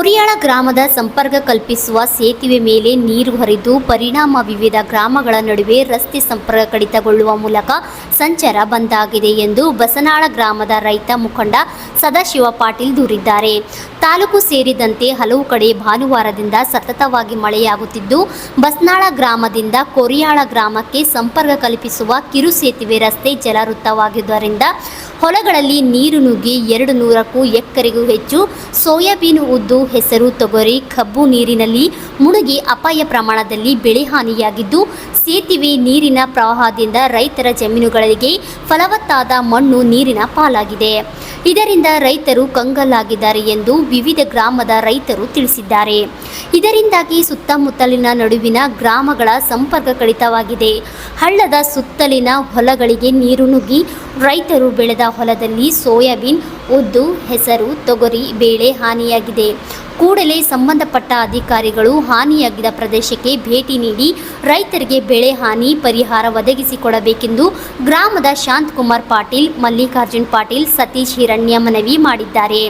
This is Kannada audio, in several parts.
ಕೊರಿಯಾಳ ಗ್ರಾಮದ ಸಂಪರ್ಕ ಕಲ್ಪಿಸುವ ಸೇತುವೆ ಮೇಲೆ ನೀರು ಹರಿದು ಪರಿಣಾಮ ವಿವಿಧ ಗ್ರಾಮಗಳ ನಡುವೆ ರಸ್ತೆ ಸಂಪರ್ಕ ಕಡಿತಗೊಳ್ಳುವ ಮೂಲಕ ಸಂಚಾರ ಬಂದಾಗಿದೆ ಎಂದು ಬಸನಾಳ ಗ್ರಾಮದ ರೈತ ಮುಖಂಡ ಸದಾಶಿವ ಪಾಟೀಲ್ ದೂರಿದ್ದಾರೆ. ತಾಲೂಕು ಸೇರಿದಂತೆ ಹಲವು ಕಡೆ ಭಾನುವಾರದಿಂದ ಸತತವಾಗಿ ಮಳೆಯಾಗುತ್ತಿದ್ದು, ಬಸನಾಳ ಗ್ರಾಮದಿಂದ ಕೊರಿಯಾಳ ಗ್ರಾಮಕ್ಕೆ ಸಂಪರ್ಕ ಕಲ್ಪಿಸುವ ಕಿರು ಸೇತುವೆ ರಸ್ತೆ ಜಲಾವೃತವಾಗಿದ್ದರಿಂದ ಹೊಲಗಳಲ್ಲಿ ನೀರು ನುಗ್ಗಿ 200ಕ್ಕೂ ಎಕರೆಗೂ ಹೆಚ್ಚು ಸೋಯಾಬೀನ್, ಉದ್ದು, ಹೆಸರು, ತೊಗರಿ, ಕಬ್ಬು ನೀರಿನಲ್ಲಿ ಮುಳುಗಿ ಅಪಾಯ ಪ್ರಮಾಣದಲ್ಲಿ ಬೆಳೆ ಹಾನಿಯಾಗಿದ್ದು, ಸೇತುವೆ ನೀರಿನ ಪ್ರವಾಹದಿಂದ ರೈತರ ಜಮೀನುಗಳಿಗೆ ಫಲವತ್ತಾದ ಮಣ್ಣು ನೀರಿನ ಪಾಲಾಗಿದೆ. ಇದರಿಂದ ರೈತರು ಕಂಗಾಲಾಗಿದ್ದಾರೆ ಎಂದು ವಿವಿಧ ಗ್ರಾಮದ ರೈತರು ತಿಳಿಸಿದ್ದಾರೆ. ಇದರಿಂದಾಗಿ ಸುತ್ತಮುತ್ತಲಿನ ನಡುವಿನ ಗ್ರಾಮಗಳ ಸಂಪರ್ಕ ಕಡಿತವಾಗಿದೆ. ಹಳ್ಳದ ಸುತ್ತಲಿನ ಹೊಲಗಳಿಗೆ ನೀರು ನುಗ್ಗಿ ರೈತರು ಬೆಳೆದ ಹೊಲದಲ್ಲಿ ಸೋಯಾಬೀನ್, ಉದ್ದು, ಹೆಸರು, ತೊಗರಿ ಬೇಳೆ ಹಾನಿಯಾಗಿದೆ. ಕೂಡಲೇ ಸಂಬಂಧಪಟ್ಟ ಅಧಿಕಾರಿಗಳು ಹಾನಿಯಾಗಿದ್ದ ಪ್ರದೇಶಕ್ಕೆ ಭೇಟಿ ನೀಡಿ ರೈತರಿಗೆ ಬೆಳೆ ಹಾನಿ ಪರಿಹಾರ ಒದಗಿಸಿಕೊಡಬೇಕೆಂದು ಗ್ರಾಮದ ಶಾಂತಕುಮಾರ್ ಪಾಟೀಲ್, ಮಲ್ಲಿಕಾರ್ಜುನ್ ಪಾಟೀಲ್, ಸತೀಶ್ ಹಿರಣ್ಯ ಮನವಿ ಮಾಡಿದ್ದಾರೆ.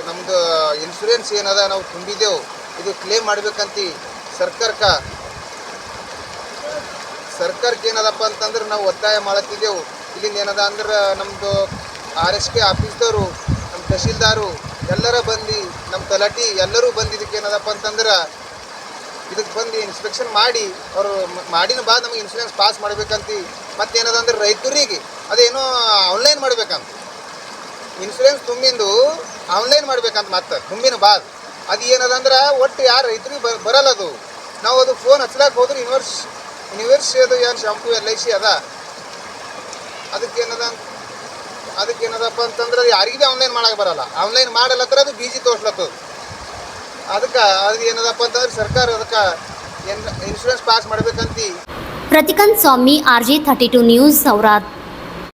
ನಮ್ದು ಇನ್ಶೂರೆನ್ಸ್ ಏನದ ನಾವು ತುಂಬಿದೆವು, ಇದು ಕ್ಲೇಮ್ ಮಾಡ್ಬೇಕಂತ ಸರ್ಕಾರಕ್ಕೆ ಏನದಪ್ಪ ಅಂತಂದ್ರೆ ನಾವು ಒತ್ತಾಯ ಮಾಡತ್ತಿದ್ದೆವು. ಇಲ್ಲಿಂದ ಏನದ ಅಂದ್ರೆ ನಮ್ಮದು RSK ಆಫೀಸ್ದವರು, ನಮ್ಮ ತಹಶೀಲ್ದಾರು ಎಲ್ಲರ ಬಂದು, ನಮ್ಮ ತಲಾಟಿ ಎಲ್ಲರೂ ಬಂದು ಇದಕ್ಕೆ ಏನದಪ್ಪ ಅಂತಂದ್ರೆ ಇದಕ್ಕೆ ಬಂದು ಇನ್ಸ್ಪೆಕ್ಷನ್ ಮಾಡಿ ಅವರು ಮಾಡಿನ ಬಾದ್ ನಮಗೆ ಇನ್ಶೂರೆನ್ಸ್ ಪಾಸ್ ಮಾಡ್ಬೇಕಂತ. ಮತ್ತೇನದ ಅಂದ್ರೆ ರೈತರಿಗೆ ಅದೇನೋ ಆನ್ಲೈನ್ ಮಾಡ್ಬೇಕಂತ, ಇನ್ಶೂರೆನ್ಸ್ ತುಂಬಿಂದು ಆನ್ಲೈನ್ ಮಾಡ್ಬೇಕಂತ. ಮತ್ತೆ ತುಂಬಿನ ಬಾದ್ ಅದು ಏನದ ಅಂದ್ರೆ ಒಟ್ಟು ಯಾರು ರೈತರಿಗೆ ಬರಲ್ಲ. ಅದು ನಾವು ಅದು ಫೋನ್ ಹಚ್ಲಾಕ ಹೋದ್ರೆ ಯೂನಿವರ್ಸ್ ಅದು ಏನು ಶಾಂಪು LIC ಅದ, ಅದಕ್ಕೇನದಪ್ಪ ಅಂತಂದ್ರೆ ಯಾರಿಗೆ ಭೀ ಆನ್ಲೈನ್ ಮಾಡಕ್ಕೆ ಬರಲ್ಲ. ಆನ್ಲೈನ್ ಮಾಡಲತ್ತರ ಅದು BG ತೋರ್ಸ್ಲತ್ತದ. ಅದಕ್ಕೆ ಅದು ಏನದಪ್ಪ ಅಂತಂದ್ರೆ ಸರ್ಕಾರ ಅದಕ್ಕೆ ಇನ್ಶೂರೆನ್ಸ್ ಪಾಸ್ ಮಾಡ್ಬೇಕಂತ. ಪ್ರತಿಕಾಂತ್ ಸ್ವಾಮಿ, RJ32 ನ್ಯೂಸ್, ಔರಾದ್.